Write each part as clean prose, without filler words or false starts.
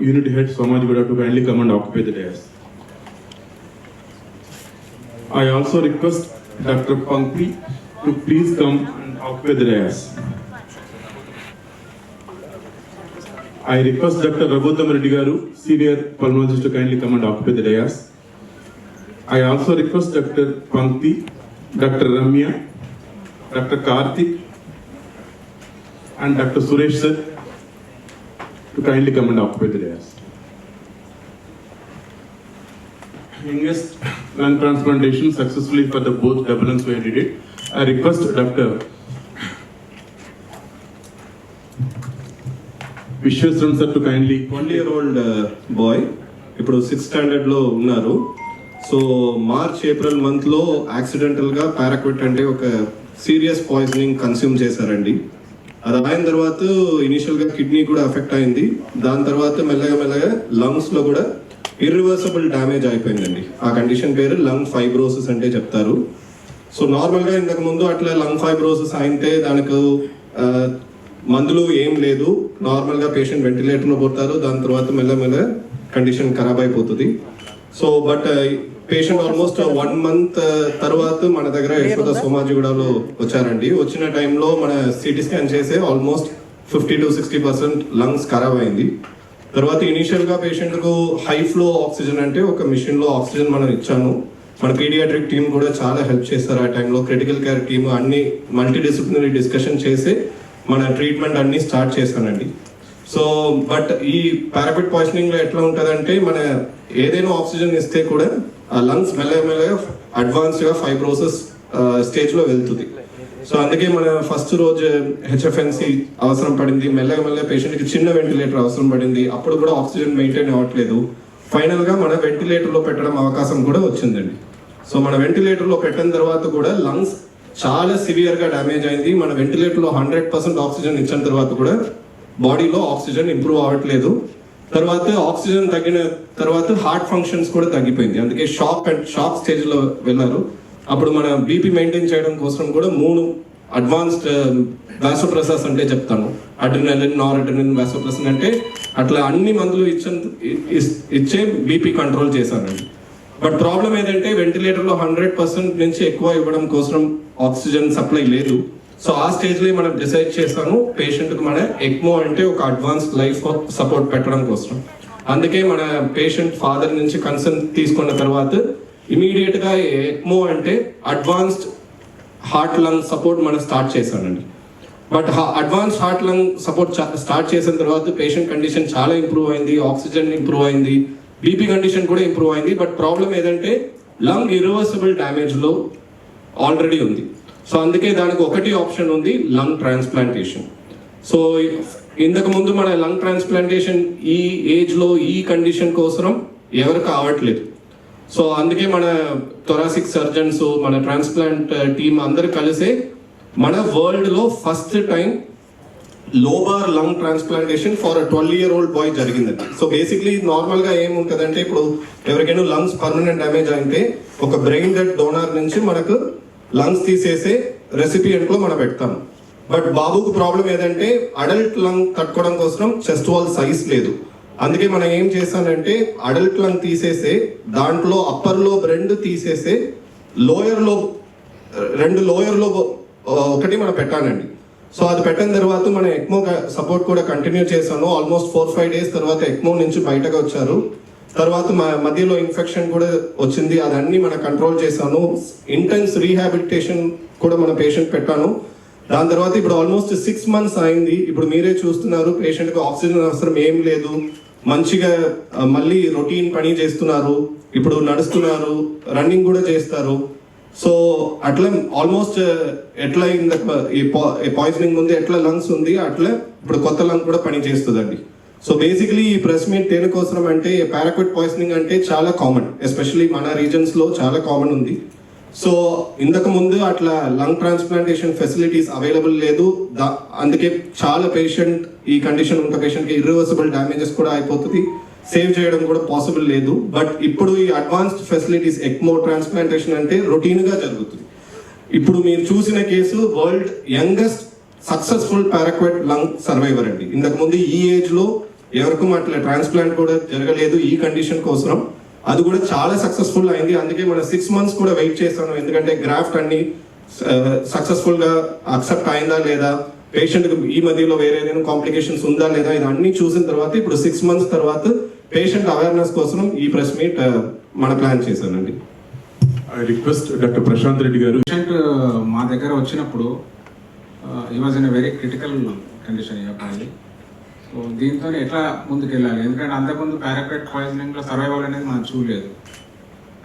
Unit Head Somajgoda to kindly come and occupy the dais. I also request Dr. Pankti to please come and occupy the dais. I request Dr. Raghuttam Reddy Garu, Senior Pulmonologist, to kindly come and occupy the dais. I also request Dr. Pankti, Dr. Ramya, Dr. Karthik and Dr. Suresh sir to kindly come and occupy the dais. Youngest lung transplantation successfully for the both double and square did it. I request Dr. Vishwasran sir to kindly 20-year-old boy ఇప్పుడు 6th standard లో ఉన్నారు. So March April month లో accidental గా paraquat అంటే ఒక serious poisoning consume చేశారండి. అది అయిన తర్వాత ఇనిషియల్ గా కిడ్నీ కూడా ఎఫెక్ట్ అయింది. దాని తర్వాత మెల్లగా లంగ్స్ లో కూడా ఇర్రివర్సిబుల్ డ్యామేజ్ అయిపోయిందండి. ఆ కండిషన్ పేరు లంగ్ ఫైబ్రోసిస్ అంటే చెప్తారు. సో నార్మల్ గా ఇంతకు ముందు అట్లా లంగ్ ఫైబ్రోసిస్ అయితే దానికి మందులు ఏం లేదు, నార్మల్ గా పేషెంట్ వెంటిలేటర్ లో పోతారు. దాని తర్వాత మెల్లగా కండిషన్ ఖరాబ్ అయిపోతుంది. So but patient almost 1 month తర్వాత మన దగ్గర యశోద సోమాజిగూడలో వచ్చారండి. వచ్చిన టైంలో మన సిటీ స్కాన్ చేసే ఆల్మోస్ట్ 50 to 60% లంగ్స్ ఖరాబ్ అయింది. తర్వాత ఇనిషియల్ గా పేషెంట్ కు హై ఫ్లో ఆక్సిజన్ అంటే ఒక మిషన్ లో ఆక్సిజన్ మనం ఇచ్చాను. మన పీడియాట్రిక్ టీమ్ కూడా చాలా హెల్ప్ చేస్తారు. ఆ టైంలో క్రిటికల్ కేర్ టీమ్ అన్ని మల్టీ డిసిప్లినరీ డిస్కషన్ చేసి మన ట్రీట్మెంట్ అన్ని స్టార్ట్ చేశానండి. సో బట్ ఈ పారాక్విట్ పాయిజనింగ్ లో ఎట్లా ఉంటుందంటే మన ఏదైనా ఆక్సిజన్ ఇస్తే కూడా ఆ లంగ్స్ మెల్లగా అడ్వాన్స్డ్ గా ఫైబ్రోసిస్ స్టేజ్ లో వెళ్తుంది. సో అందుకే మన ఫస్ట్ రోజు హెచ్ఎఫ్ఎన్సి అవసరం పడింది. మెల్లగా పేషెంట్ కి చిన్న వెంటిలేటర్ అవసరం పడింది. అప్పుడు కూడా ఆక్సిజన్ మెయింటైన్ అవ్వట్లేదు. ఫైనల్ గా మన వెంటిలేటర్ లో పెట్టడం అవకాశం కూడా వచ్చిందండి. సో మన వెంటిలేటర్ లో పెట్టిన తర్వాత కూడా లంగ్స్ చాలా సివియర్ గా డ్యామేజ్ అయింది. మన వెంటిలేటర్ లో 100% ఆక్సిజన్ ఇచ్చిన తర్వాత కూడా బాడీలో ఆక్సిజన్ ఇంప్రూవ్ అవ్వట్లేదు. తర్వాత ఆక్సిజన్ తగ్గిన తర్వాత హార్ట్ ఫంక్షన్స్ కూడా తగ్గిపోయింది. అందుకే షాక్ స్టేజ్ లో వెళ్ళారు. అప్పుడు మన బీపీ మెయింటైన్ చేయడం కోసం కూడా 3 అడ్వాన్స్డ్ వాసోప్రెసర్స్ అంటే చెప్తాను. అడ్రినలిన్, నార్అడ్రినలిన్, వాసోప్రెసన్ అంటే అట్లా అన్ని మందులు ఇచ్చే బీపీ కంట్రోల్ చేశానండి. బట్ ప్రాబ్లం ఏంటంటే వెంటిలేటర్ లో 100% నుంచి ఎక్కువ ఇవ్వడం కోసం ఆక్సిజన్ సప్లై లేదు. సో ఆ స్టేజ్ లో మనం డిసైడ్ చేస్తాను పేషెంట్ కు మన ఎక్మో అంటే ఒక అడ్వాన్స్డ్ లైఫ్ సపోర్ట్ పెట్టడం కోసం. అందుకే మన పేషెంట్ ఫాదర్ నుంచి కన్సర్న్ తీసుకున్న తర్వాత ఇమీడియట్ గా ఎక్మో అంటే అడ్వాన్స్డ్ హార్ట్ లంగ్ సపోర్ట్ మనం స్టార్ట్ చేశానండి. But advanced heart lung support start చేసిన తర్వాత పేషెంట్ కండిషన్ చాలా ఇంప్రూవ్ అయింది, ఆక్సిజన్ ఇంప్రూవ్ అయింది, బీపీ కండిషన్ కూడా ఇంప్రూవ్ అయింది. బట్ ప్రాబ్లం ఏదంటే లంగ్ ఇర్రివర్సిబుల్ డ్యామేజ్ లో ఆల్రెడీ ఉంది. సో అందుకే దానికి ఒకటి ఆప్షన్ ఉంది, లంగ్ ట్రాన్స్ప్లాంటేషన్. సో ఇంతకు ముందు మన లంగ్ ట్రాన్స్ప్లాంటేషన్ ఈ ఏజ్ లో ఈ కండిషన్ కోసం ఎవరు కావట్లేదు. సో అందుకే మన థొరాసిక్ సర్జన్స్, మన ట్రాన్స్ప్లాంట్ టీమ్ అందరు కలిసే మన వరల్డ్ లో first time lobar lung transplantation for 12-year-old boy జరిగిందండి. సో బేసిక్లీ నార్మల్ గా ఏముంటదంటే ఇప్పుడు ఎవరికైనా లంగ్స్ పర్మనెంట్ డ్యామేజ్ అయితే ఒక బ్రెయిన్ డెడ్ డోనర్ నుంచి మనకు లంగ్స్ తీసేసే రెసిపియంట్ లో మనం పెడతాం. బట్ బాబుకు ప్రాబ్లం ఏదంటే అడల్ట్ లంగ్ కట్టుకోవడం కోసం చెస్ట్ వాల్ సైజ్ లేదు. అందుకే మనం ఏం చేస్తానంటే అడల్ట్ లంగ్ తీసేసే దాంట్లో అప్పర్ లో 2 తీసేసే లోయర్ లో 2 ఒకటి మనం పెట్టానండి. సో అది పెట్టిన తర్వాత మన ఎక్మో సపోర్ట్ కూడా కంటిన్యూ చేశాను. ఆల్మోస్ట్ 4-5 days తర్వాత ఎక్మో నుంచి బయటకు వచ్చారు. తర్వాత మధ్యలో ఇన్ఫెక్షన్ కూడా వచ్చింది, అదన్నీ మనం కంట్రోల్ చేశాను. ఇంటెన్స్ రీహాబిలిటేషన్ కూడా మన పేషెంట్ పెట్టాను. దాని తర్వాత ఇప్పుడు ఆల్మోస్ట్ 6 months అయింది. ఇప్పుడు మీరే చూస్తున్నారు పేషెంట్ కి ఆక్సిజన్ అవసరం ఏం లేదు, మంచిగా మళ్ళీ రొటీన్ పని చేస్తున్నారు, ఇప్పుడు నడుస్తున్నారు, రన్నింగ్ కూడా చేస్తారు. సో అట్లా ఆల్మోస్ట్ ఎట్లా ఈ పాయిజనింగ్ ముందు ఎట్లా లంగ్స్ ఉంది అట్లా ఇప్పుడు కొత్త లంగ్ కూడా పని చేస్తుందండి. సో బేసిక్లీ ఈ ప్రెస్ మీట్ దేనికోసం అంటే పారాక్విట్ పాయిజనింగ్ అంటే చాలా కామన్, ఎస్పెషల్లీ మన రీజన్స్ లో చాలా కామన్ ఉంది. సో ఇంతకు ముందు అట్లా లంగ్ ట్రాన్స్ప్లాంటేషన్ ఫెసిలిటీస్ అవైలబుల్ లేదు. అందుకే చాలా పేషెంట్ ఈ కండిషన్ ఉన్న పేషెంట్ కి ఇర్రివర్సిబుల్ డ్యామేజెస్ కూడా అయిపోతుంది, సేవ్ చేయడం కూడా పాసిబుల్ లేదు. బట్ ఇప్పుడు ఈ అడ్వాన్స్డ్ ఫెసిలిటీస్ ఎక్మో ట్రాన్స్ప్లాంటేషన్ అంటే రొటీన్ గా జరుగుతుంది. ఇప్పుడు మీరు చూసిన case world youngest successful paraquat lung survivor అండి. ఇంతకు ముందు ఈ ఏజ్ లో ఎవరికి అట్లా ట్రాన్స్ప్లాంట్ కూడా జరగలేదు ఈ కండిషన్ కోసం. అది కూడా చాలా సక్సెస్ఫుల్ అయింది. అందుకే మనం 6 months కూడా వెయిట్ చేస్తాను, ఎందుకంటే గ్రాఫ్ట్ అన్ని సక్సెస్ఫుల్ గా అక్సెప్ట్ అయిందా లేదా, పేషెంట్ ఈ మధ్యలో వేరే ఏదైనా కాంప్లికేషన్స్ ఉందా లేదా, ఇది అన్ని చూసిన తర్వాత ఇప్పుడు 6 months తర్వాత పేషెంట్ అవేర్నెస్ కోసం ఈ ప్రెస్ మీట్ మన ప్లాన్ చేశానండి. I request doctor Prashant Reddy గారు. పేషెంట్ మా దగ్గర వచ్చినప్పుడు ఈ was in very critical condition ఈ అబ్బాయి. సో దీంతో ఎట్లా ముందుకు వెళ్ళాలి, ఎందుకంటే అంతకుముందు పారాక్వెట్ పాయిజనింగ్లో సర్వైవల్ అనేది మనం చూడలేదు.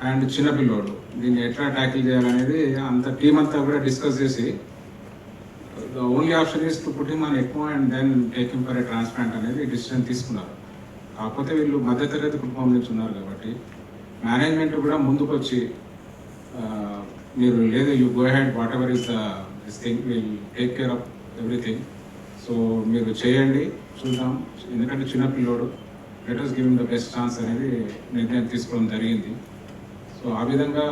అండ్ చిన్నపిల్లోడు దీన్ని ఎట్లా ట్యాకిల్ చేయాలనేది అంత టీం అంతా కూడా డిస్కస్ చేసి the only option is to put him on ECMO and then take him for a transplant అనేది డిసిషన్ తీసుకున్నారు. కాకపోతే వీళ్ళు మధ్యతరగతి కుటుంబం నుంచి ఉన్నారు కాబట్టి మేనేజ్మెంట్ కూడా ముందుకు వచ్చి మీరు లేదు you go head whatever is this thing will take care of everything. So మీరు చేయండి చూద్దాం, ఎందుకంటే చిన్నపిల్లోడు let us give him the best chance అనేది నిర్ణయం తీసుకోవడం జరిగింది. సో ఆ విధంగా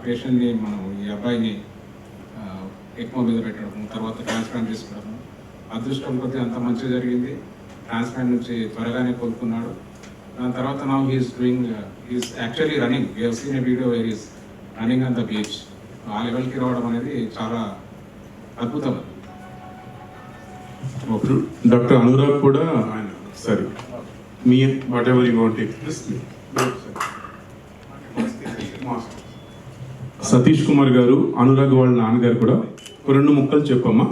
పేషెంట్ని మనం ఈ అబ్బాయిని ఎక్కువ మీద పెట్టడం, తర్వాత ట్రాన్స్ప్లాంట్ తీసుకోవడం, అదృష్టం కొద్దీ అంత మంచిగా జరిగింది. ట్రాన్స్ప్లాంట్ నుంచి త్వరగానే కోలుకున్నాడు. దాని తర్వాత now he's doing he's actually running. We have seen a video where is running on the beach. ఆ లెవెల్కి రావడం అనేది చాలా అద్భుతం. డాక్టర్ అనురాగ్ కూడా ఆయన సరే me what ever you want Satish Kumar గారు, అనురాగ్ వాళ్ళ నాన్నగారు కూడా 2 ముక్కలు చెప్పమ్మా,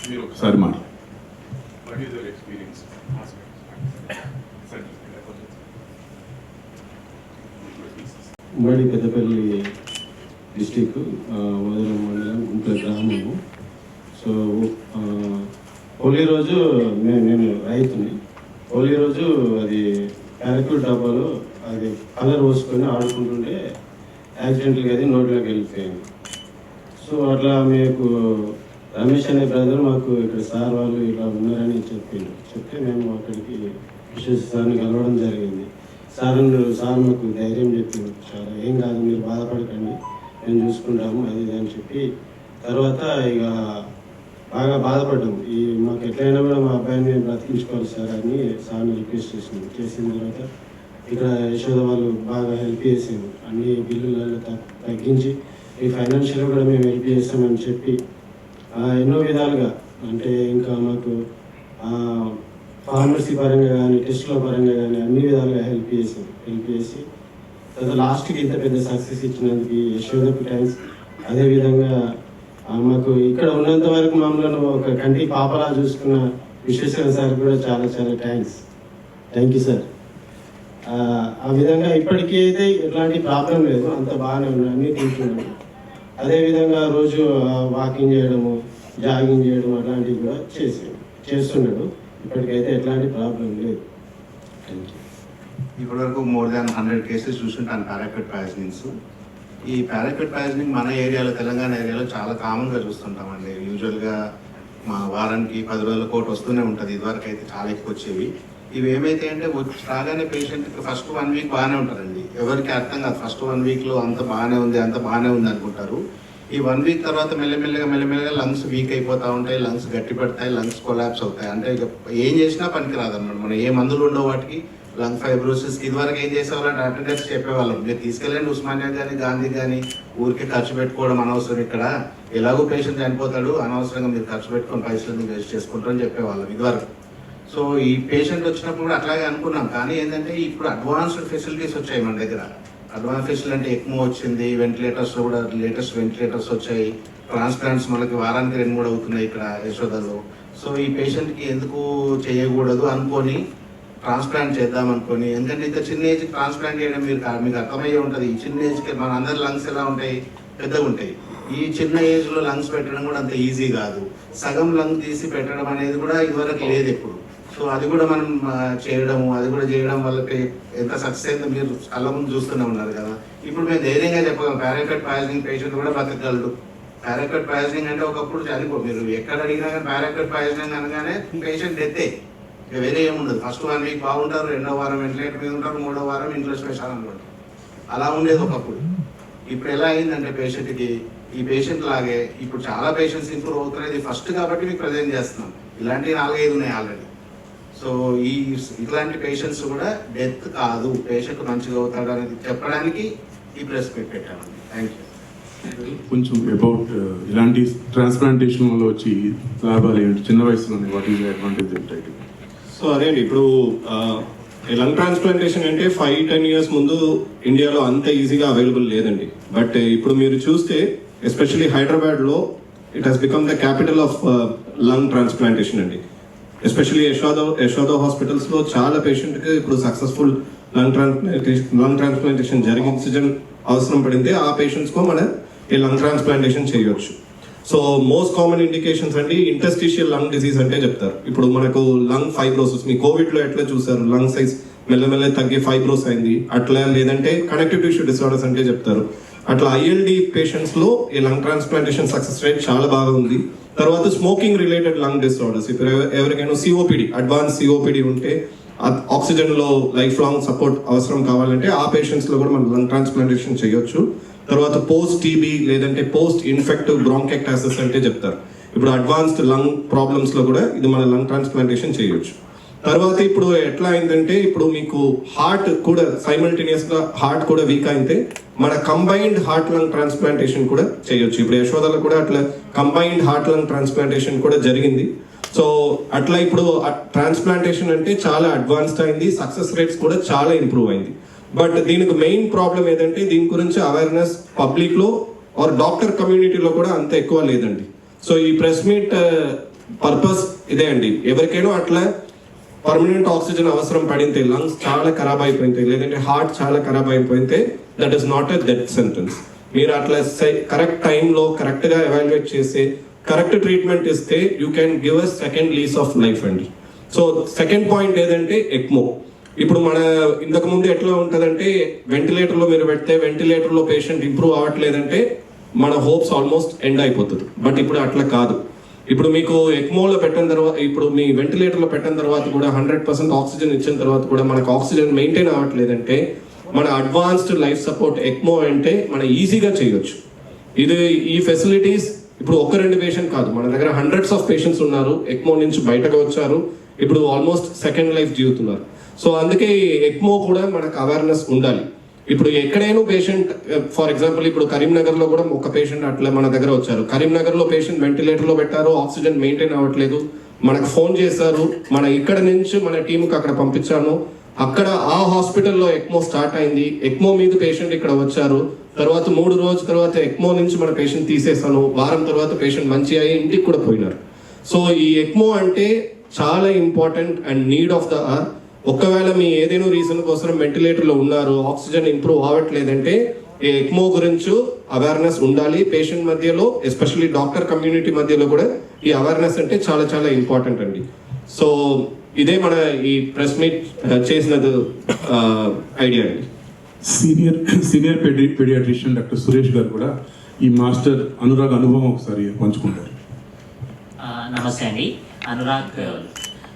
మీరు ఒకసారి మాట. ఉమ్మడి పెద్దపల్లి డిస్టిక్ వదలం మండలం గుంటూరు గ్రామము. సో హోలీ రోజు నేను రైతుని. హోలీ రోజు అది ప్యారాక్యూట్ డబ్బాలో అది కలర్ పోసుకొని ఆడుకుంటుంటే యాక్సిడెంట్గా అది నోట్లోకి వెళ్ళిపోయింది. సో అట్లా మీకు రమేష్ అనే బ్రదర్ మాకు ఇక్కడ సార్ వాళ్ళు ఇలా ఉన్నారని చెప్తే మేము అక్కడికి విశ్వేశ్వర సార్ని కలవడం జరిగింది. సార్ మాకు ధైర్యం చెప్పింది, చాలా ఏం కాదు మీరు బాధపడకండి మేము చూసుకుంటాము అది ఇది అని చెప్పి. తర్వాత ఇక బాగా బాధపడ్డాము, మాకు ఎట్లయినా కూడా మా అబ్బాయిని మేము బ్రతికించుకోవాలి సార్ అని సార్ని రిక్వెస్ట్ చేసిన తర్వాత ఇక్కడ యశోద వాళ్ళు బాగా హెల్ప్ చేసాము, అన్ని బిల్లులలో తగ్గించి ఈ ఫైనాన్షియల్గా కూడా మేము హెల్ప్ చేస్తామని చెప్పి ఎన్నో విధాలుగా, అంటే ఇంకా మాకు ఫార్మసీ పరంగా కానీ టెస్టుల పరంగా కానీ అన్ని విధాలుగా హెల్ప్ చేసి తర్వాత లాస్ట్కి ఇంత పెద్ద సక్సెస్ ఇచ్చినందుకు యశోదకు థ్యాంక్స్. అదేవిధంగా మాకు ఇక్కడ ఉన్నంత వరకు మమ్మల్ని ఒక కంటి పాపలా చూసుకున్న విశ్వేశ్వర సార్ కూడా చాలా చాలా థ్యాంక్ యూ సార్. ఆ విధంగా ఇప్పటికీ అయితే ఎట్లాంటి ప్రాబ్లం లేదు, అంత బాగానే ఉన్నాడు, అన్నీ తింటున్నాడు. అదేవిధంగా రోజు వాకింగ్ చేయడము, జాగింగ్ చేయడం అట్లాంటివి కూడా చేస్తున్నాడు. ఇప్పటికైతే ఎట్లాంటి ప్రాబ్లం లేదు. Thank you. ఇప్పటివరకు మోర్ దాన్ 100 cases చూస్తుంటాను పారాక్వెట్ పాయిజనింగ్స్. ఈ పారాక్వెట్ పాయిజనింగ్ మన ఏరియాలో, తెలంగాణ ఏరియాలో చాలా కామన్గా చూస్తుంటామండి. యూజువల్గా మా వారానికి 10 రోజుల కోట్ వస్తూనే ఉంటుంది. ఇదివరకు అయితే చాలా ఎక్కువ వచ్చేవి. ఇవి ఏమైతే అంటే రాగానే పేషెంట్కి ఫస్ట్ 1 week బాగానే ఉంటారండి. ఎవరికి అర్థం కాదు, ఫస్ట్ 1 weekలో అంత బాగానే ఉంది అనుకుంటారు. ఈ 1 week తర్వాత మెల్లమెల్లగా లంగ్స్ వీక్ అయిపోతూ ఉంటాయి, లంగ్స్ గట్టి పడతాయి, లంగ్స్ కొలాప్స్ అవుతాయి. అంటే ఇక ఏం చేసినా పనికి రాదన్నమాట. మనం ఏ మందులు ఉండవు వాటికి. లంగ్ ఫైబ్రోసిస్ ఇదివరకు ఏం చేసేవాళ్ళంటే అటెండర్స్ చెప్పేవాళ్ళం, మీరు తీసుకెళ్ళండి ఉస్మానియా కానీ గాంధీ కానీ, ఊరికి ఖర్చు పెట్టుకోవడం అనవసరం, ఇక్కడ ఎలాగో పేషెంట్ చనిపోతాడు, అనవసరంగా మీరు ఖర్చు పెట్టుకొని పైసలు వేస్ట్ చేసుకుంటారని చెప్పేవాళ్ళం ఇదివరకు. సో ఈ పేషెంట్ వచ్చినప్పుడు కూడా అట్లాగే అనుకున్నాం. కానీ ఏంటంటే ఇప్పుడు అడ్వాన్స్డ్ ఫెసిలిటీస్ వచ్చాయి మన దగ్గర. అడ్వాన్స్ ఫెసిలిటీ అంటే ఎక్కువ వచ్చింది, వెంటిలేటర్స్లో కూడా లేటెస్ట్ వెంటిలేటర్స్ వచ్చాయి, ట్రాన్స్ప్లాంట్స్ మనకి వారానికి 2-3 అవుతున్నాయి ఇక్కడ యశోదలో. సో ఈ పేషెంట్కి ఎందుకు చేయకూడదు అనుకొని ట్రాన్స్ప్లాంట్ చేద్దాం అనుకొని, ఎందుకంటే ఇంత చిన్న ఏజ్కి ట్రాన్స్ప్లాంట్ చేయడం మీకు అర్థమయ్యే ఉంటుంది. ఈ చిన్న ఏజ్కి మన అందరి లంగ్స్ ఎలా ఉంటాయి, పెద్దగా ఉంటాయి. ఈ చిన్న ఏజ్లో లంగ్స్ పెట్టడం కూడా అంత ఈజీ కాదు. సగం లంగ్ తీసి పెట్టడం అనేది కూడా ఇదివరకు లేదు ఎప్పుడు. సో అది కూడా మనం చేయడం వల్ల ఎంత సక్సెస్ అయిందో మీరు కళ్ళ ముందు చూస్తూనే ఉన్నారు కదా. ఇప్పుడు మేము ధైర్యంగా చెప్పగలం, పారాక్వెట్ పాయిజనింగ్ పేషెంట్ కూడా బతకగలడు. పారాక్వెట్ పాయిజనింగ్ అంటే ఒకప్పుడు మీరు ఎక్కడ అడిగినా కానీ పారాక్వెట్ పాయిజనింగ్ అనగానే పేషెంట్ డెత్తే, వేరే ఏముండదు. ఫస్ట్ 1 week బాగుంటారు, 2వ వారం వెంటిలేటర్ మీద ఉంటారు, 3వ వారం ఇంట్లో స్పెషల్ అనమాట. అలా ఉండేది ఒకప్పుడు. ఇప్పుడు ఎలా అయిందంటే పేషెంట్కి, ఈ పేషెంట్ లాగే ఇప్పుడు చాలా పేషెంట్స్ ఇంప్రూవ్ అవుతున్నది ఫస్ట్ కాబట్టి మీకు ప్రజెంట్ చేస్తున్నాం. ఇలాంటివి 4-5 ఉన్నాయి ఆల్రెడీ. సో సో ఇట్లాంటి పేషెంట్స్ కూడా డెత్ కాదు, పేషెంట్ మంచిగా అవుతాడు అనేది చెప్పడానికి ఈ ప్రెస్ మీట్ పెట్టామండి. Thank you. కొంచెం అబౌట్ ఇలాంటి ట్రాన్స్ప్లాంటేషన్ వల్ల వచ్చి లాభాలు ఏంటి, చిన్న వయసులోనే వాట్ ఈస్ అడ్వాంటేజ్ ఏంటి? సో అదే అండి, ఇప్పుడు లంగ్ ట్రాన్స్ప్లాంటేషన్ అంటే 5-10 years ముందు ఇండియాలో అంత ఈజీగా అవైలబుల్ లేదండి. బట్ ఇప్పుడు మీరు చూస్తే ఎస్పెషల్లీ హైదరాబాద్లో it has become the capital of lung transplantation అండి. ఎస్పెషల్లీ యశోద హాస్పిటల్స్లో చాలా పేషెంట్కి ఇప్పుడు సక్సెస్ఫుల్ లంగ్ ట్రాన్స్ప్లాంటేషన్ జరిగి ఆక్సిజన్ అవసరం పడింది, ఆ పేషెంట్స్కు మనం ఈ లంగ్ ట్రాన్స్ప్లాంటేషన్ చేయొచ్చు. సో మోస్ట్ కామన్ ఇండికేషన్స్ అండి ఇంటర్స్టిషియల్ లంగ్ డిసీజ్ అంటే చెప్తారు. ఇప్పుడు మనకు లంగ్ ఫైబ్రోసిస్, మీ కోవిడ్లో ఎట్లా చూసారు, లంగ్ సైజ్ మెల్లమెల్ల తగ్గి ఫైబ్రోస్ అయింది అట్లా, లేదంటే కనెక్టివ్ టిష్యూ డిసార్డర్స్ అంటే చెప్తారు. అట్లా ఐఎల్డి పేషెంట్స్లో ఈ లంగ్ ట్రాన్స్ప్లాంటేషన్ సక్సెస్ రేట్ చాలా బాగా ఉంది. తర్వాత స్మోకింగ్ రిలేటెడ్ లంగ్ డిసార్డర్స్, ఇప్పుడు ఎవరికైనా సిఓపిడి, అడ్వాన్స్ సిఓపిడి ఉంటే ఆక్సిజన్లో లైఫ్ లాంగ్ సపోర్ట్ అవసరం కావాలంటే ఆ పేషెంట్స్లో కూడా మనం లంగ్ ట్రాన్స్ప్లాంటేషన్ చేయొచ్చు. తర్వాత పోస్ట్ టీబీ లేదంటే పోస్ట్ ఇన్ఫెక్టివ్ బ్రాంకైటిస్ అంటే చెప్తారు. ఇప్పుడు అడ్వాన్స్డ్ లంగ్ ప్రాబ్లమ్స్లో కూడా ఇది మన లంగ్ ట్రాన్స్ప్లాంటేషన్ చేయొచ్చు. తర్వాత ఇప్పుడు ఎట్లా అయిందంటే ఇప్పుడు మీకు హార్ట్ కూడా సైమల్టేనియస్గా హార్ట్ కూడా వీక్ అయితే మన కంబైన్డ్ హార్ట్ లంగ్ ట్రాన్స్ప్లాంటేషన్ కూడా చేయొచ్చు. ఇప్పుడు యశోదలో కూడా అట్లా కంబైన్డ్ హార్ట్ లంగ్ ట్రాన్స్ప్లాంటేషన్ కూడా జరిగింది. సో అట్లా ఇప్పుడు ట్రాన్స్ప్లాంటేషన్ అంటే చాలా అడ్వాన్స్డ్ అయింది, సక్సెస్ రేట్స్ కూడా చాలా ఇంప్రూవ్ అయింది. బట్ దీనికి మెయిన్ ప్రాబ్లం ఏదంటే దీని గురించి అవేర్నెస్ పబ్లిక్లో ఆర్ డాక్టర్ కమ్యూనిటీలో కూడా అంత ఎక్కువ లేదండి. సో ఈ ప్రెస్ మీట్ పర్పస్ ఇదే అండి, ఎవరికైనా అట్లా పర్మనెంట్ ఆక్సిజన్ అవసరం పడితే, లంగ్స్ చాలా ఖరాబ్ అయిపోయింది లేదంటే హార్ట్ చాలా ఖరాబ్ అయిపోయింది, that is not a death sentence. మీరు అట్లా కరెక్ట్ టైంలో కరెక్ట్గా ఎవాల్యుయేట్ చేసి కరెక్ట్ ట్రీట్మెంట్ ఇస్తే you can give a second less of life అండి. సో సెకండ్ పాయింట్ ఏదంటే ఎక్మో. ఇప్పుడు మన ఇంతకు ముందు ఎట్లా ఉంటుందంటే వెంటిలేటర్లో మీరు పెడితే వెంటిలేటర్లో పేషెంట్ ఇంప్రూవ్ అవ్వట్లేదంటే మన హోప్స్ ఆల్మోస్ట్ ఎండ్ అయిపోతుంది. బట్ ఇప్పుడు అట్లా కాదు. ఇప్పుడు మీకు ఎక్మోలో పెట్టిన తర్వాత, ఇప్పుడు మీ వెంటిలేటర్లో పెట్టిన తర్వాత కూడా 100% ఆక్సిజన్ ఇచ్చిన తర్వాత కూడా మనకు ఆక్సిజన్ మెయింటైన్ అవ్వట్లేదంటే మన అడ్వాన్స్డ్ లైఫ్ సపోర్ట్ ఎక్మో అంటే మనం ఈజీగా చేయొచ్చు. ఇది ఈ ఫెసిలిటీస్ ఇప్పుడు 1-2 పేషెంట్ కాదు, మన దగ్గర హండ్రెడ్స్ ఆఫ్ పేషెంట్స్ ఉన్నారు, ఎక్మో నుంచి బయటకు వచ్చారు, ఇప్పుడు ఆల్మోస్ట్ సెకండ్ లైఫ్ జీవుతున్నారు. సో అందుకే ఎక్మో కూడా మనకు అవేర్నెస్ ఉండాలి. ఇప్పుడు ఎక్కడైనా పేషెంట్, ఫర్ ఎగ్జాంపుల్ ఇప్పుడు కరీంనగర్లో కూడా ఒక పేషెంట్ అట్లా మన దగ్గర వచ్చారు. కరీంనగర్లో పేషెంట్ వెంటిలేటర్లో పెట్టారు, ఆక్సిజన్ మెయింటైన్ అవ్వట్లేదు, మనకు ఫోన్ చేశారు, మన ఇక్కడ నుంచి మన టీంకి అక్కడ పంపించాను, అక్కడ ఆ హాస్పిటల్లో ఎక్మో స్టార్ట్ అయింది, ఎక్మో మీద పేషెంట్ ఇక్కడ వచ్చారు, తర్వాత 3 రోజుల తర్వాత ఎక్మో నుంచి మన పేషెంట్ తీసేసాను, వారం తర్వాత పేషెంట్ మంచి అయ్యి ఇంటికి కూడా పోయినారు. సో ఈ ఎక్మో అంటే చాలా important and need of the hour. ఒకవేళ మీ ఏదైనా రీజన్ కోసం వెంటిలేటర్లో ఉన్నారు, ఆక్సిజన్ ఇంప్రూవ్ అవ్వట్లేదంటే ఈ ఎక్మో గురించి అవేర్నెస్ ఉండాలి పేషెంట్ మధ్యలో, ఎస్పెషల్లీ డాక్టర్ కమ్యూనిటీ మధ్యలో కూడా ఈ అవేర్నెస్ అంటే చాలా చాలా ఇంపార్టెంట్ అండి. సో ఇదే మన ఈ ప్రెస్ మీట్ చేసినది ఐడియా అండి. సీనియర్ పెడియాట్రిషియన్ డాక్టర్ సురేష్ గారు కూడా ఈ మాస్టర్ అనురాగ్ అనుభవం ఒకసారి పంచుకుంటారు. నమస్తే అండి. అనురాగ్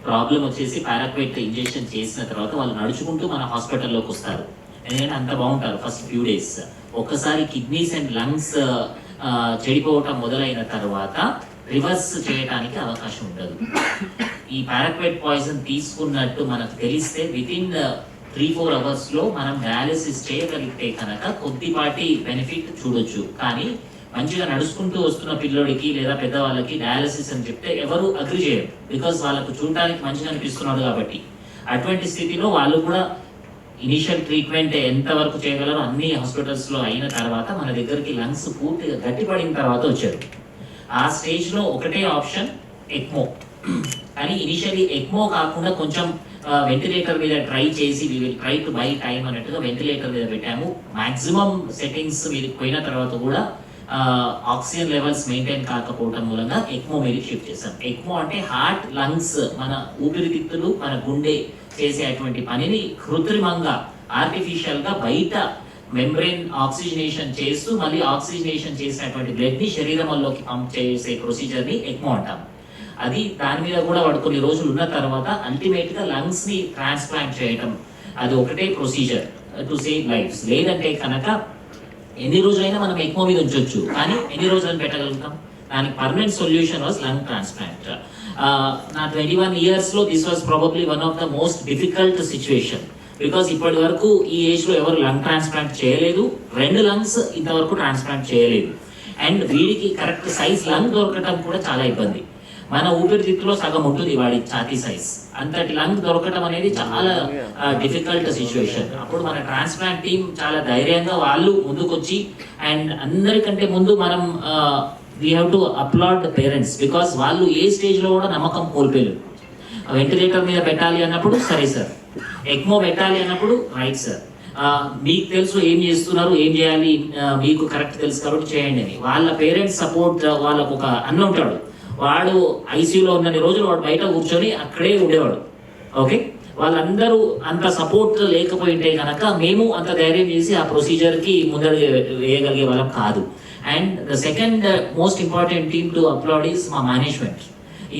ప్రాబ్లం వచ్చేసి పారాక్వెట్ ఇంజెక్షన్ చేసిన తర్వాత వాళ్ళు నడుచుకుంటూ మన హాస్పిటల్లోకి వస్తారు. ఎందుకంటే అంత బాగుంటారు ఫస్ట్ ఫ్యూ డేస్. ఒక్కసారి కిడ్నీస్ అండ్ లంగ్స్ చెడిపోవటం మొదలైన తర్వాత రివర్స్ చేయడానికి అవకాశం ఉండదు. ఈ పారాక్వెట్ పాయిజన్ తీసుకున్నట్టు మనకు తెలిస్తే వితిన్ 3-4 అవర్స్లో మనం డయాలిసిస్ చేయగలిగితే కనుక కొద్దిపాటి బెనిఫిట్ చూడొచ్చు. కానీ మంచిగా నడుచుకుంటూ వస్తున్న పిల్లోడికి లేదా పెద్దవాళ్ళకి డయాలసిస్ అని చెప్తే ఎవరు అగ్రి చేయరు, బికాస్ వాళ్ళకు చూడటానికి మంచిగా అనిపిస్తున్నాడు కాబట్టి. అటువంటి స్థితిలో వాళ్ళు కూడా ఇనిషియల్ ట్రీట్మెంట్ ఎంతవరకు చేయగలరో అన్ని హాస్పిటల్స్లో అయిన తర్వాత మన దగ్గరికి లంగ్స్ పూర్తిగా గట్టిపడిన తర్వాత వచ్చారు. ఆ స్టేజ్లో ఒకటే ఆప్షన్ ఎక్మో. కానీ ఇనిషియలీ ఎక్మో కాకుండా కొంచెం వెంటిలేటర్ మీద ట్రై చేసి we will try to buy time అన్నట్టుగా వెంటిలేటర్ మీద పెట్టాము. మాక్సిమం సెట్టింగ్స్ మీదకి పోయిన తర్వాత కూడా ఆక్సిజన్ లెవెల్స్ మెయింటైన్ కాకపోవడం మూలంగా ఎక్మో మీద షిఫ్ట్ చేస్తాం. ఎక్మో అంటే హార్ట్, లంగ్స్, మన ఊపిరితిత్తులు, మన గుండె చేసేటువంటి పనిని కృత్రిమంగా ఆర్టిఫిషియల్గా బయట మెంబ్రెయిన్ ఆక్సిజనేషన్ చేస్తూ మళ్ళీ ఆక్సిజనేషన్ చేసినటువంటి బ్లడ్ని శరీరంలోకి పంప్ చేసే ప్రొసీజర్ని ఎక్మో అంటాం. అది దాని మీద కూడా వాడు కొన్ని రోజులు ఉన్న తర్వాత అల్టిమేట్గా లంగ్స్ని ట్రాన్స్ప్లాంట్ చేయటం, అది ఒకటే ప్రొసీజర్ టు సేవ్ లైఫ్స్. లేదంటే కనుక ఎన్ని రోజులైనా మనం ఎక్మో మీద ఉంచొచ్చు, కానీ ఎన్ని రోజులను పెట్టగలుగుతాం? దానికి permanent solution was lung transplant. నా 21 ఇయర్స్లో this was probably one of the most difficult situation. Because ఇప్పటి వరకు ఈ ఏజ్లో ఎవరు లంగ్ ట్రాన్స్ప్లాంట్ చేయలేదు, 2 లంగ్స్ ఇంతవరకు ట్రాన్స్ప్లాంట్ చేయలేదు. అండ్ వీడికి కరెక్ట్ సైజ్ లంగ్ దొరకటం కూడా చాలా ఇబ్బంది. మన ఊపిరితిత్తులో సగం ఉంటుంది వాడి ఛాతీ సైజ్, అంతటి లంగ్ దొరకటం అనేది చాలా డిఫికల్ట్ సిచ్యువేషన్. అప్పుడు మన ట్రాన్స్ప్లాంట్ టీం చాలా ధైర్యంగా వాళ్ళు ముందుకొచ్చి, అండ్ అందరికంటే ముందు మనం we have to applaud the parents, because వాళ్ళు ఏ స్టేజ్లో కూడా నమ్మకం కోల్పోయారు. వెంటిలేటర్ మీద పెట్టాలి అన్నప్పుడు సరే సార్, ఎక్మో పెట్టాలి అన్నప్పుడు రైట్ సార్, మీకు తెలుసు ఏం చేస్తున్నారు, ఏం చేయాలి, మీకు కరెక్ట్ తెలుసు కాబట్టి చేయండి అని. వాళ్ళ పేరెంట్స్ సపోర్ట్, వాళ్ళకు ఒక అన్న ఉంటాడు, వాడు ఐసీయూలో ఉన్నన్ని రోజులు వాడు బయట కూర్చొని అక్కడే ఉండేవాడు. ఓకే, వాళ్ళందరూ అంత సపోర్ట్ లేకపోయింటే కనుక మేము అంత ధైర్యం చేసి ఆ ప్రొసీజర్కి ముందడు వేయగలిగే వాళ్ళం కాదు. And the second most important team to applaud is మా మేనేజ్మెంట్.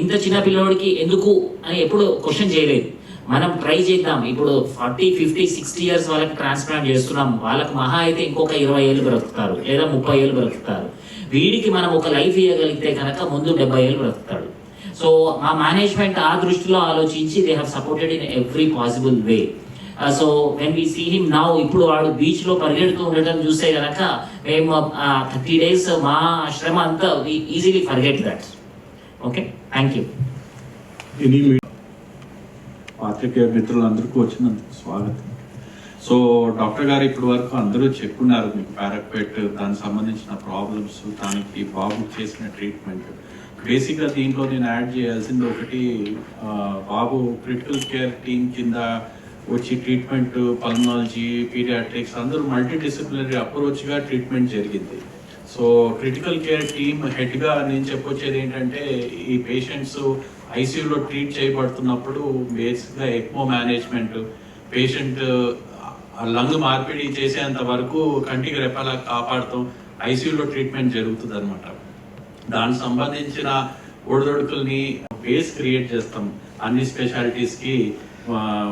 ఇంత చిన్న పిల్లోడికి ఎందుకు అని ఎప్పుడు క్వశ్చన్ చేయలేదు. మనం ట్రై చేద్దాం. ఇప్పుడు 40, 50, 60 ఇయర్స్ వాళ్ళకి ట్రాన్స్ప్లాంట్ చేస్తున్నాం, వాళ్ళకి మహా అయితే ఇంకొక 20 ఏళ్ళు బ్రతుకుతారు లేదా 30 ఏళ్ళు బ్రతుకుతారు. వీడికి మనం ఒక లైఫ్ ఇవ్వగలిగితే కనుక ముందు 70 ఏళ్ళు బ్రతుకుతాడు. సో మా మేనేజ్మెంట్ ఆ దృష్టిలో ఆలోచించి they have supported in every possible way. So when we see him now, ఇప్పుడు వాడు బీచ్లో పరిగెడుతూ ఉండటం చూస్తే కనుక మేము 30 days మా శ్రమ అంతా easily forget that. Okay, thank you. పాత్రికేయ మిత్రులందరికీ వచ్చినందుకు స్వాగతం. సో డాక్టర్ గారు ఇప్పటి వరకు అందరూ చెప్పున్నారు మీకు పారాక్వెట్, దానికి సంబంధించిన ప్రాబ్లమ్స్, దానికి బాబు చేసిన ట్రీట్మెంట్. బేసిక్గా దీంట్లో నేను యాడ్ చేయాల్సింది ఒకటి, బాబు క్రిటికల్ కేర్ టీమ్ కింద వచ్చి ట్రీట్మెంట్, పల్మనాలజీ, పీడియాట్రిక్స్ అందరూ మల్టీ డిసిప్లినరీ అప్రోచ్గా ట్రీట్మెంట్ జరిగింది. సో క్రిటికల్ కేర్ టీమ్ హెడ్గా నేను చెప్పొచ్చేది ఏంటంటే, ఈ పేషెంట్స్ ఐసీయూలో ట్రీట్ చేయబడుతున్నప్పుడు బేసిక్గా ఎక్మో మేనేజ్మెంట్, పేషెంట్ లంగ్ మార్పిడి చేసేంత వరకు కంటికి రెప్పలా కాపాడుతాం, ఐసీయూలో ట్రీట్మెంట్ జరుగుతుంది అనమాట. దానికి సంబంధించిన ఒడిదొడుకుల్ని బేస్ క్రియేట్ చేస్తాం అన్ని స్పెషాలిటీస్కి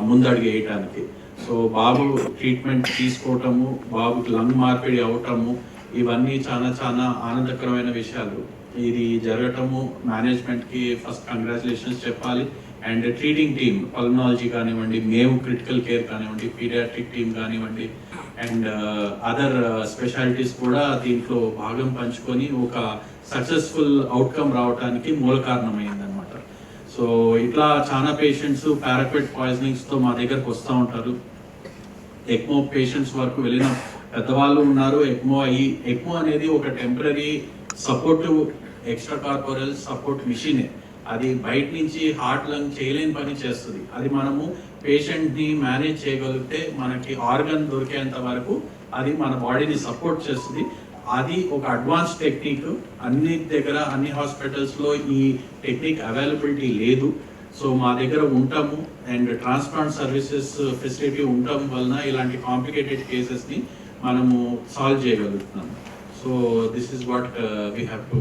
ముందడుగు వేయటానికి. సో బాబు ట్రీట్మెంట్ తీసుకోవటము, బాబుకి లంగ్ మార్పిడి అవటము, ఇవన్నీ చాలా చాలా ఆనందకరమైన విషయాలు. ఇది జరగటము మేనేజ్మెంట్కి ఫస్ట్ కంగ్రాచులేషన్స్ చెప్పాలి. అండ్ ట్రీటింగ్ టీమ్, పల్మనాలజీ కానివ్వండి, మేము క్రిటికల్ కేర్ కానివ్వండి, పీడియాట్రిక్ టీమ్ కానివ్వండి, అండ్ అదర్ స్పెషాలిటీస్ కూడా దీంట్లో భాగం పంచుకొని ఒక సక్సెస్ఫుల్ అవుట్కమ్ రావడానికి మూల కారణమైందనమాట. సో ఇట్లా చాలా పేషెంట్స్ పారాక్వెట్ పాయిజనింగ్స్తో మా దగ్గరకు వస్తూ ఉంటారు. ఎక్మో పేషెంట్స్ వరకు వెళ్ళిన పెద్దవాళ్ళు ఉన్నారు. ఎక్మో అనేది ఒక temporary supportive extra corporeal support మిషనే. అది బయట నుంచి హార్ట్ లంగ్ చేయలేని పని చేస్తుంది. అది మనము పేషెంట్ని మేనేజ్ చేయగలిగితే మనకి ఆర్గన్ దొరికేంత వరకు అది మన బాడీని సపోర్ట్ చేస్తుంది. అది ఒక అడ్వాన్స్ టెక్నిక్. అన్ని దగ్గర అన్ని హాస్పిటల్స్లో ఈ టెక్నిక్ అవైలబిలిటీ లేదు. సో మా దగ్గర ఉంటాము అండ్ ట్రాన్స్ప్లాంట్ సర్వీసెస్ ఫెసిలిటీ ఉండటం వలన ఇలాంటి కాంప్లికేటెడ్ కేసెస్ని మనము సాల్వ్ చేయగలుగుతున్నాము. So this is what we have to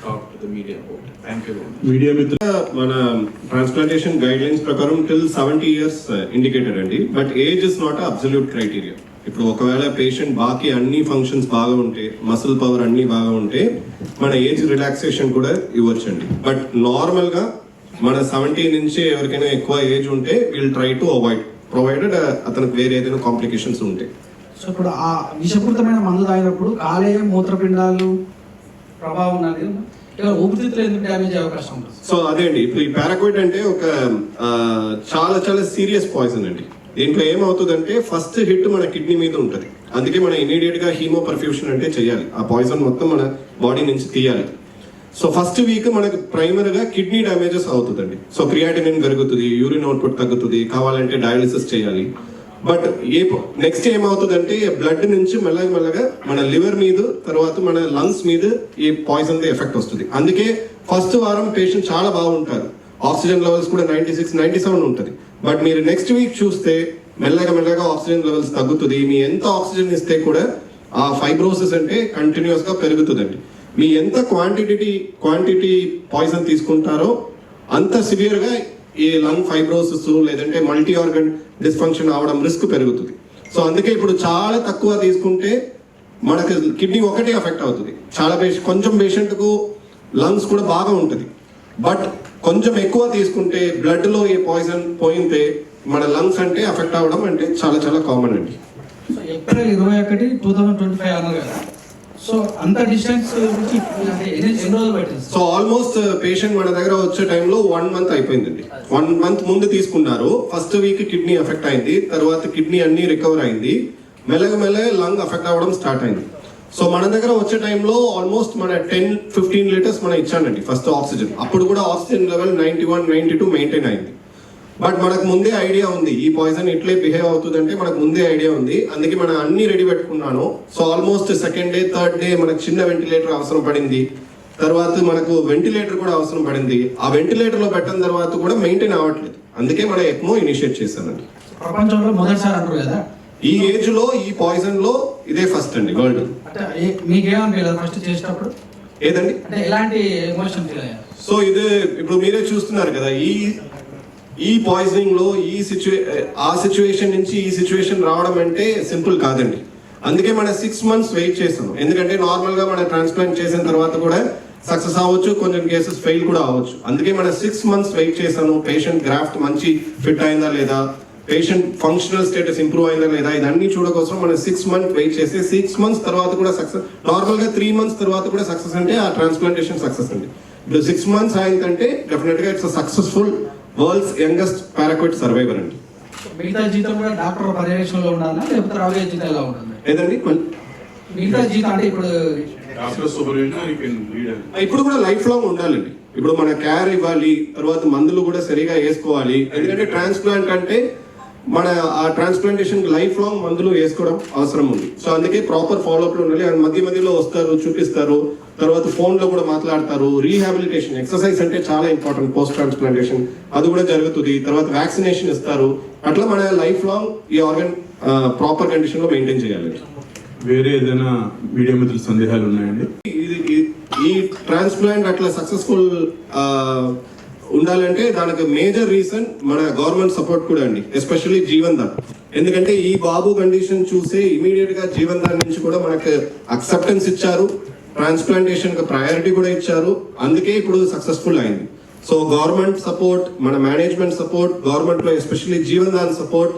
talk to the media about. Thank you very much. Media మిత్రులు, మన ట్రాన్స్ప్లాంటేషన్ గైడ్ లైన్స్ ప్రకారం టిల్ 70 years ఇండికేటెడ్ అండి. But age is not absolute criteria. ఇప్పుడు ఒకవేళ patient బాకీ అన్ని functions బాగా ఉంటే, మసిల్ పవర్ అన్ని బాగా ఉంటే మన ఏజ్ రిలాక్సేషన్ కూడా ఇవ్వచ్చండి. బట్ నార్మల్గా మన 70 నుంచి ఎవరికైనా ఎక్కువ ఏజ్ ఉంటే will try to avoid, provided అతనికి వేరే ఏదైనా కాంప్లికేషన్స్ ఉంటాయి. సో ఇప్పుడు ఆ విషపూరితమైన మందు తాగినప్పుడు కాలేయం, మూత్రపిండాలు ప్రభావం ఉన్నది, ఊపిరితిత్తులు ఎందుకు డ్యామేజ్ అయ్యే అవకాశం ఉంటుంది? సో అదే అండి, ఇప్పుడు ఈ పారాక్వెట్ అంటే ఒక చాలా చాలా సీరియస్ పాయిజన్ అండి. దీంట్లో ఏమవుతుందంటే ఫస్ట్ హిట్ మన కిడ్నీ మీద ఉంటుంది. అందుకే మనం ఇమీడియట్ గా హీమో పర్ఫ్యూషన్ అంటే చేయాలి. ఆ పాయిజన్ మొత్తం మన బాడీ నుంచి తీయాలి. సో ఫస్ట్ వీక్ మనకు ప్రైమరీగా కిడ్నీ డ్యామేజెస్ అవుతుందండి. సో క్రియాటినిన్ పెరుగుతుంది, యూరిన్ అవుట్పుట్ తగ్గుతుంది, కావాలంటే డయాలిసిస్ చేయాలి. బట్ నెక్స్ట్ ఏమవుతుందంటే బ్లడ్ నుంచి మెల్లగా మన లివర్ మీద, తర్వాత మన లంగ్స్ మీద ఈ పాయిజన్ ఎఫెక్ట్ వస్తుంది. అందుకే ఫస్ట్ వారం పేషెంట్ చాలా బాగుంటారు, ఆక్సిజన్ లెవెల్స్ కూడా 96, 97 ఉంటుంది. బట్ మీరు నెక్స్ట్ వీక్ చూస్తే మెల్లగా ఆక్సిజన్ లెవెల్స్ తగ్గుతుంది. మీ ఎంత ఆక్సిజన్ ఇస్తే కూడా ఆ ఫైబ్రోసిస్ అంటే కంటిన్యూస్ గా పెరుగుతుందండి. మీ ఎంత క్వాంటిటీ పాయిజన్ తీసుకుంటారో అంత సివియర్ గా ఈ లంగ్ ఫైబ్రోసిస్ లేదంటే మల్టీ ఆర్గన్ డిస్ఫంక్షన్ అవడం రిస్క్ పెరుగుతుంది. సో అందుకే ఇప్పుడు చాలా తక్కువ తీసుకుంటే మనకు కిడ్నీ ఒకటే ఎఫెక్ట్ అవుతుంది. చాలా కొంచెం పేషెంట్కు లంగ్స్ కూడా బాగా ఉంటుంది. బట్ కొంచెం ఎక్కువ తీసుకుంటే బ్లడ్లో ఏ పాయిజన్ పోయితే మన లంగ్స్ అంటే అఫెక్ట్ అవ్వడం అంటే చాలా చాలా కామన్ అండి. సో ఏప్రిల్ 21, 2025 అన్నారు కదా, సో అంత డిస్టెన్స్ నుంచి అంటే ఎన్ని రోజులు పట్టింది? సో ఆల్మోస్ట్ పేషెంట్ మన దగ్గర వచ్చే టైంలో 1 month అయిపోయిందండి. 1 month ముందు తీసుకున్నారు. ఫస్ట్ వీక్ కిడ్నీ ఎఫెక్ట్ అయింది, తర్వాత కిడ్నీ అన్ని రికవర్ అయింది, మెల్లగా లంగ్ ఎఫెక్ట్ అవ్వడం స్టార్ట్ అయింది. సో మన దగ్గర వచ్చే టైంలో ఆల్మోస్ట్ మన 10-15 లీటర్స్ మనం ఇచ్చానండి ఫస్ట్ ఆక్సిజన్. అప్పుడు కూడా ఆక్సిజన్ లెవెల్ 91-92 మెయింటైన్ అయింది. బట్ మనకు ముందే ఐడియా ఉంది ఈ పాయిజన్ ఇట్లే బిహేవ్ అవుతుందంటే మనకు ముందే ఐడియా ఉంది, అందుకే మనం అన్ని రెడీ పెట్టుకున్నాను. So almost second day third day మనకు చిన్న వెంటిలేటర్ అవసరం పడింది, తర్వాత మనకు వెంటిలేటర్ కూడా అవసరం పడింది. ఆ వెంటిలేటర్లో పెట్టిన తర్వాత కూడా మెయింటైన్ అవ్వట్లేదు, అందుకే మనం ఎక్మో ఇనిషియేట్ చేశానండి. ప్రపంచంలో మొదటిసారి అంటారు కదా ఈ ఏజ్ లో ఈ పాయిజన్ లో ఇదే ఫస్ట్ అండి వరల్డ్. అంటే మీకేమనిపించలేదు ఫస్ట్ చేసేటప్పుడు? ఏదండి అంటే ఎలాంటి ఎమోషన్ ఫీల్ అయ్యారు? సో ఇది ఇప్పుడు మీరే చూస్తున్నారు కదా, ఈ పాయిజనింగ్ లో ఆ సిచ్యువేషన్ నుంచి ఈ సిచ్యువేషన్ రావడం అంటే సింపుల్ కాదండి. అందుకే మనం 6 months వెయిట్ చేస్తాం. ఎందుకంటే నార్మల్ గా మనం ట్రాన్స్ప్లాంట్ చేసిన తర్వాత కూడా సక్సెస్ అవ్వచ్చు, కొన్ని కేసెస్ ఫెయిల్ కూడా అవ్వచ్చు. అందుకే మనం 6 months వెయిట్ చేశాను. పేషెంట్ గ్రాఫ్ట్ మంచి ఫిట్ అయిందా లేదా, పేషెంట్ ఫంక్షనల్ స్టేటస్ ఇంప్రూవ్ అయిందా లేదా, ఇదన్నీ చూడకోసం మనం 6 months వెయిట్ చేసి 6 months తర్వాత కూడా సక్సెస్. నార్మల్ గా 3 months తర్వాత కూడా సక్సెస్ అంటే ఆ ట్రాన్స్ప్లాంటేషన్ సక్సెస్ అండి. ఇప్పుడు 6 months అయిందంటే డెఫినెట్ గా it's successful world's youngest paraquat survivor అండి. మిగతా జీతం కూడా డాక్టర్ పర్యవేక్షణలో ఉండాలా లేకపోతే రాబోయే జీతం ఎలా ఉంటుంది? ఏదండి మిగతా జీతం అంటే ఇప్పుడు కూడా లైఫ్ లాంగ్ ఉండాలండి. ఇప్పుడు మన కేర్ ఇవ్వాలి, తర్వాత మందులు కూడా సరిగా వేసుకోవాలి. ఎందుకంటే ట్రాన్స్ప్లాంట్ అంటే మన ఆ ట్రాన్స్ప్లాంటేషన్ లైఫ్ లాంగ్ మందులు వేసుకోవడం అవసరం ఉంది. సో అందుకే ప్రాపర్ ఫాలోఅప్ లో ఉండాలి. అండ్ మధ్యలో వస్తారు, చూపిస్తారు, తర్వాత ఫోన్ లో కూడా మాట్లాడతారు. రీహాబిలిటేషన్ ఎక్సర్సైజ్ అంటే చాలా ఇంపార్టెంట్ పోస్ట్ ట్రాన్స్ప్లాంటేషన్, అది కూడా జరుగుతుంది. తర్వాత వ్యాక్సినేషన్ ఇస్తారు. అట్లా మన లైఫ్ లాంగ్ ఈ ఆర్గన్ ప్రాపర్ కండిషన్ లో మెయింటైన్ చేయాలి. వేరే ఏదైనా మీడియా మిత్రుల సందేహాలు ఉన్నాయండి? ఈ ట్రాన్స్ప్లాంట్ అట్లా సక్సెస్ఫుల్ ఉండాలంటే దానికి మేజర్ రీజన్ మన గవర్నమెంట్ సపోర్ట్ కూడా అండి, ఎస్పెషల్లీ జీవన్ దాన్. ఎందుకంటే ఈ బాబు కండిషన్ చూసి ఇమీడియట్ గా జీవన్ దాన్ నుంచి కూడా మనకు అక్సెప్టెన్స్ ఇచ్చారు, ట్రాన్స్ప్లాంటేషన్ కి ప్రయారిటీ కూడా ఇచ్చారు. అందుకే ఇప్పుడు సక్సెస్ఫుల్ అయింది. సో గవర్నమెంట్ సపోర్ట్, మన మేనేజ్మెంట్ సపోర్ట్, గవర్నమెంట్ లో ఎస్పెషల్లీ జీవన్ దాన్ సపోర్ట్,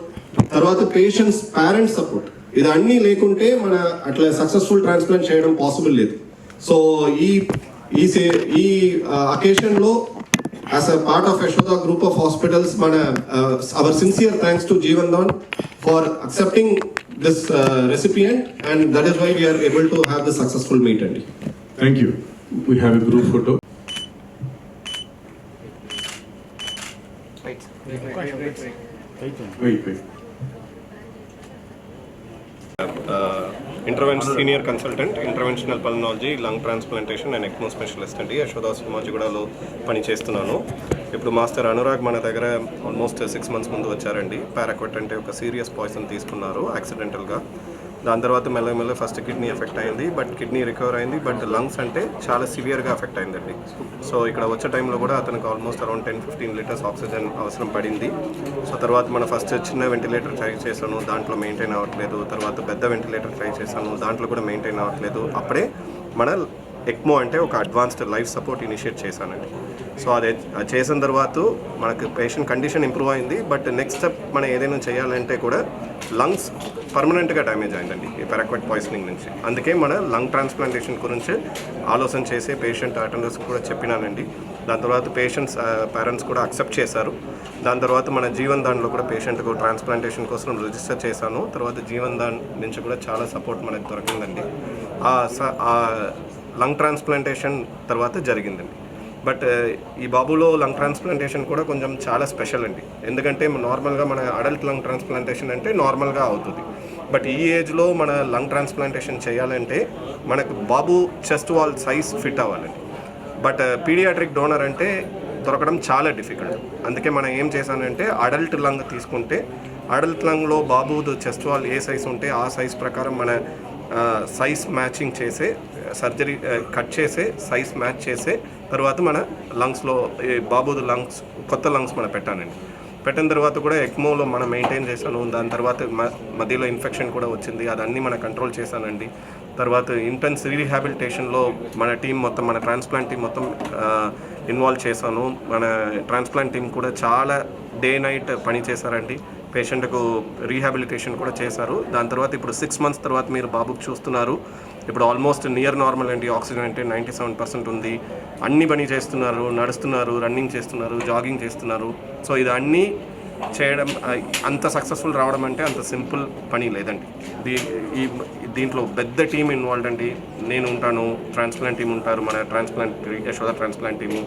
తర్వాత పేషెంట్స్ పేరెంట్స్ సపోర్ట్, ఇది అన్నీ లేకుంటే మన అట్లా సక్సెస్ఫుల్ ట్రాన్స్ప్లాంట్ చేయడం పాసిబుల్ లేదు. సో ఈ అకేషన్ లో as a part of Yashoda group of hospitals, our sincere thanks to Jeevan Dawn for accepting this recipient, and that is why we are able to have the successful meet. Thank you. We have a group photo. Wait. Senior consultant interventional pulmonology, lung transplantation and ECMO specialist అండి. యశోదా సోమాజిగూడలో పనిచేస్తున్నాను. ఇప్పుడు master Anurag మన దగ్గర almost 6 months ముందు వచ్చారండి. Paraquat అంటే ఒక serious poison తీసుకున్నారు యాక్సిడెంటల్గా. దాని తర్వాత మెల్లమెల్ల ఫస్ట్ కిడ్నీ ఎఫెక్ట్ అయింది, బట్ కిడ్నీ రికవర్ అయింది, బట్ లంగ్స్ అంటే చాలా సివియర్గా ఎఫెక్ట్ అయిందండి. సో ఇక్కడ వచ్చే టైంలో కూడా అతనికి ఆల్మోస్ట్ అరౌండ్ 10-15 లీటర్స్ ఆక్సిజన్ అవసరం పడింది. సో తర్వాత మన ఫస్ట్ చిన్న వెంటిలేటర్ ట్రై చేశాను, దాంట్లో మెయింటైన్ అవ్వట్లేదు. తర్వాత పెద్ద వెంటిలేటర్ ట్రై చేశాను, దాంట్లో కూడా మెయింటైన్ అవ్వట్లేదు. అప్పుడే మన ఎక్మో అంటే ఒక అడ్వాన్స్డ్ లైఫ్ సపోర్ట్ ఇనిషియేట్ చేశానండి. సో అది చేసిన తర్వాత మనకు పేషెంట్ కండిషన్ ఇంప్రూవ్ అయింది, బట్ నెక్స్ట్ స్టెప్ మనం ఏదైనా చేయాలంటే కూడా లంగ్స్ పర్మనెంట్గా డ్యామేజ్ అయిందండి ఈ పారాక్విట్ పాయిజనింగ్ నుంచి. అందుకే మన లంగ్ ట్రాన్స్ప్లాంటేషన్ గురించి ఆలోచన చేసి పేషెంట్ అటెండర్స్ కూడా చెప్పినానండి. దాని తర్వాత పేషెంట్స్ పేరెంట్స్ కూడా అక్సెప్ట్ చేశారు. దాని తర్వాత మన జీవన్ దాన్లో కూడా పేషెంట్కు ట్రాన్స్ప్లాంటేషన్ కోసం రిజిస్టర్ చేశాను. తర్వాత జీవన్ దాన్ నుంచి కూడా చాలా సపోర్ట్ మనకు దొరికిందండి. ఆ లంగ్ ట్రాన్స్ప్లాంటేషన్ తర్వాత జరిగిందండి. బట్ ఈ బాబులో లంగ్ ట్రాన్స్ప్లాంటేషన్ కూడా కొంచెం చాలా స్పెషల్ అండి. ఎందుకంటే నార్మల్గా మన అడల్ట్ లంగ్ ట్రాన్స్ప్లాంటేషన్ అంటే నార్మల్గా అవుతుంది, బట్ ఈ ఏజ్లో మన లంగ్ ట్రాన్స్ప్లాంటేషన్ చేయాలంటే మనకు బాబు చెస్ట్ వాల్ సైజ్ ఫిట్ అవ్వాలండి. బట్ పీడియాట్రిక్ డోనర్ అంటే దొరకడం చాలా డిఫికల్ట్. అందుకే మనం ఏం చేశానంటే అడల్ట్ లంగ్ తీసుకుంటే అడల్ట్ లంగ్లో బాబు చెస్ట్ వాల్ ఏ సైజ్ ఉంటే ఆ సైజ్ ప్రకారం మన సైజ్ మ్యాచింగ్ చేసే సర్జరీ కట్ చేసే సైజ్ మ్యాచ్ చేసే తర్వాత మన లంగ్స్లో బాబుది లంగ్స్ కొత్త లంగ్స్ మనం పెట్టానండి. పెట్టిన తర్వాత కూడా ఎక్మోలో మనం మెయింటైన్ చేశాను. దాని తర్వాత మధ్యలో ఇన్ఫెక్షన్ కూడా వచ్చింది, అదన్నీ మనం కంట్రోల్ చేశానండి. తర్వాత ఇంటెన్స్ రీహాబిలిటేషన్లో మన టీం మొత్తం, మన ట్రాన్స్ప్లాంట్ టీం మొత్తం ఇన్వాల్వ్ చేశాను. మన ట్రాన్స్ప్లాంట్ టీం కూడా చాలా డే నైట్ పని చేశారండి. పేషెంట్కు రీహాబిలిటేషన్ కూడా చేశారు. దాని తర్వాత ఇప్పుడు 6 months తర్వాత మీరు బాబుకి చూస్తున్నారు. ఇప్పుడు ఆల్మోస్ట్ నియర్ నార్మల్ అండి. ఆక్సిజన్ అంటే 97% ఉంది. అన్ని పని చేస్తున్నారు, నడుస్తున్నారు, రన్నింగ్ చేస్తున్నారు, జాగింగ్ చేస్తున్నారు. సో ఇది అన్నీ చేయడం అంత సక్సెస్ఫుల్ రావడం అంటే అంత సింపుల్ పని లేదండి. దీంట్లో పెద్ద టీం ఇన్వాల్వ్ అండి. నేను ఉంటాను, ట్రాన్స్ప్లాంట్ టీం ఉంటారు, మన యశోద ట్రాన్స్ప్లాంట్ టీము,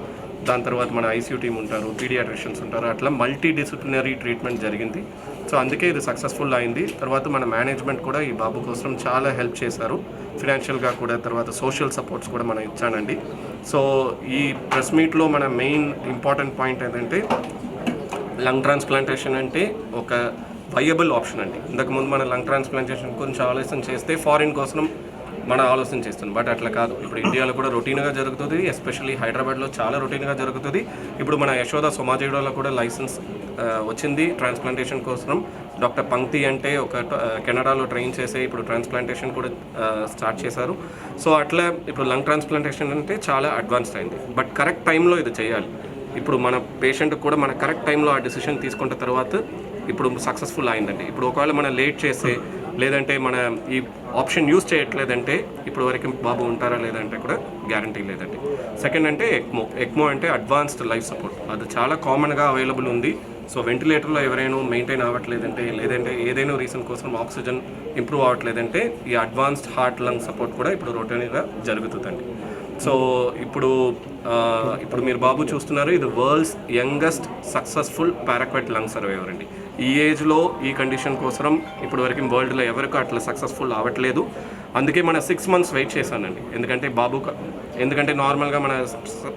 దాని తర్వాత మన ఐసీయూ టీం ఉంటారు, పీడియాట్రిషియన్స్ ఉంటారు. అట్లా మల్టీ డిసిప్లినరీ ట్రీట్మెంట్ జరిగింది. సో అందుకే ఇది సక్సెస్ఫుల్ అయింది. తర్వాత మన మేనేజ్మెంట్ కూడా ఈ బాబు కోసం చాలా హెల్ప్ చేశారు, ఫినాన్షియల్గా కూడా. తర్వాత సోషల్ సపోర్ట్స్ కూడా మనం ఇచ్చానండి. సో ఈ ప్రెస్ మీట్లో మన మెయిన్ ఇంపార్టెంట్ పాయింట్ ఏంటంటే లంగ్ ట్రాన్స్ప్లాంటేషన్ అంటే ఒక వయబుల్ ఆప్షన్ అండి. ఇంతకుముందు మన లంగ్ ట్రాన్స్ప్లాంటేషన్ కొంచెం ఆలోచన చేస్తే ఫారిన్ కోసం మనం ఆలోచన చేస్తున్నాం, బట్ అట్లా కాదు. ఇప్పుడు ఇండియాలో కూడా రొటీన్గా జరుగుతుంది, ఎస్పెషల్లీ హైదరాబాద్లో చాలా రొటీన్గా జరుగుతుంది. ఇప్పుడు మన యశోద సోమాజిగూడలో కూడా లైసెన్స్ వచ్చింది ట్రాన్స్ప్లాంటేషన్ కోసం. డాక్టర్ పంక్తి అంటే ఒక కెనడాలో ట్రైన్ చేసే ఇప్పుడు ట్రాన్స్ప్లాంటేషన్ కూడా స్టార్ట్ చేశారు. సో అట్లా ఇప్పుడు లంగ్ ట్రాన్స్ప్లాంటేషన్ అంటే చాలా అడ్వాన్స్డ్ అయింది, బట్ కరెక్ట్ టైంలో ఇది చేయాలి. ఇప్పుడు మన పేషెంట్ కూడా మన కరెక్ట్ టైంలో ఆ డెసిషన్ తీసుకున్న తర్వాత ఇప్పుడు సక్సెస్ఫుల్ అయిందండి. ఇప్పుడు ఒకవేళ మనం లేట్ చేస్తే లేదంటే మన ఈ ఆప్షన్ యూజ్ చేయట్లేదంటే ఇప్పుడు వరకు బాబు ఉంటారా లేదంటే కూడా గ్యారంటీ లేదండి. సెకండ్ అంటే ఎక్మో అంటే అడ్వాన్స్డ్ లైఫ్ సపోర్ట్. అది చాలా కామన్గా అవైలబుల్ ఉంది. సో వెంటిలేటర్లో ఎవరైనా మెయింటైన్ అవ్వట్లేదంటే లేదంటే ఏదైనా రీజన్ కోసం ఆక్సిజన్ ఇంప్రూవ్ అవ్వట్లేదంటే ఈ అడ్వాన్స్డ్ హార్ట్ లంగ్ సపోర్ట్ కూడా ఇప్పుడు రొటీన్గా జరుగుతుందండి. సో ఇప్పుడు మీరు బాబు చూస్తున్నారు, ఇది world's youngest successful paraquat lung survivor అండి. ఈ ఏజ్లో ఈ కండిషన్ కోసం ఇప్పుడు వరకు వరల్డ్లో ఎవరికి అట్లా సక్సెస్ఫుల్ అవ్వట్లేదు. అందుకే మన 6 months వెయిట్ చేశానండి. ఎందుకంటే నార్మల్గా మన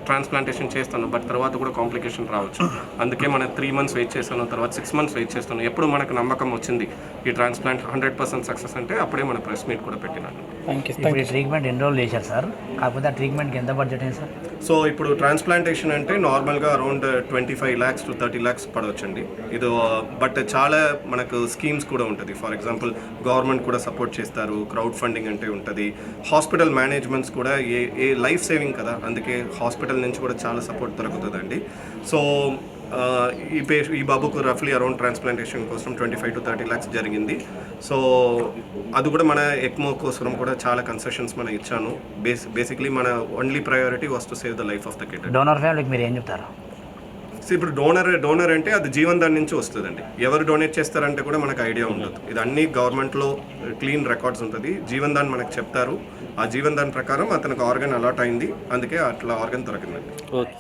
ట్రాన్స్ప్లాంటేషన్ చేస్తాను, బట్ తర్వాత కూడా కాంప్లికేషన్ రావచ్చు. అందుకే మన 3 months వెయిట్ చేస్తాను, తర్వాత 6 months వెయిట్ చేస్తాను. ఎప్పుడు మనకు నమ్మకం వచ్చింది ఈ ట్రాన్స్ప్లాంట్ 100% సక్సెస్ అంటే అప్పుడే మన ప్రెస్ మీట్ కూడా పెట్టినాను. ఇప్పుడు ట్రీట్మెంట్ ఎన్రోల్ చేశారు సార్, కాకపోతే ఆ ట్రీట్మెంట్కి ఎంత బడ్జెట్ అయింది సార్? సో ఇప్పుడు ట్రాన్స్ప్లాంటేషన్ అంటే నార్మల్గా అరౌండ్ 25 lakhs to 30 lakhs పడవచ్చండి. ఇది బట్ చాలా మనకు స్కీమ్స్ కూడా ఉంటుంది. ఫర్ ఎగ్జాంపుల్ గవర్నమెంట్ కూడా సపోర్ట్ చేస్తారు, క్రౌడ్ ఫండింగ్ అంటే ఉంటుంది, హాస్పిటల్ మేనేజ్మెంట్స్ కూడా ఏ లైఫ్ సేవింగ్ కదా, అందుకే హాస్పిటల్ నుంచి కూడా చాలా సపోర్ట్ దొరుకుతుందండి. సో ఈ బాబుకు రఫ్లీ అరౌండ్ ట్రాన్స్ప్లాంటేషన్ కోసం 25 to 30 lakhs జరిగింది. సో అది కూడా మన ఎక్మో కోసం కూడా చాలా కన్సెషన్స్ మనం ఇచ్చాను. బేసిక్లీ మన only priority was to save the life of the kid. Donor ఫ్యామిలీకి మీరు ఏం చెప్తారు? సో ఇప్పుడు డోనర్ అంటే అది జీవన్ దాన్ నుంచి వస్తుందండి. ఎవరు డొనేట్ చేస్తారంటే కూడా మనకు ఐడియా ఉండదు. ఇది అన్ని గవర్నమెంట్లో క్లీన్ రికార్డ్స్ ఉంటుంది. జీవన్ దాన్ మనకు చెప్తారు, ఆ జీవన్ దాన్ ప్రకారం అతనికి ఆర్గన్ అలాట్ అయింది, అందుకే అట్లా ఆర్గన్ దొరికిందండి. ఓకే.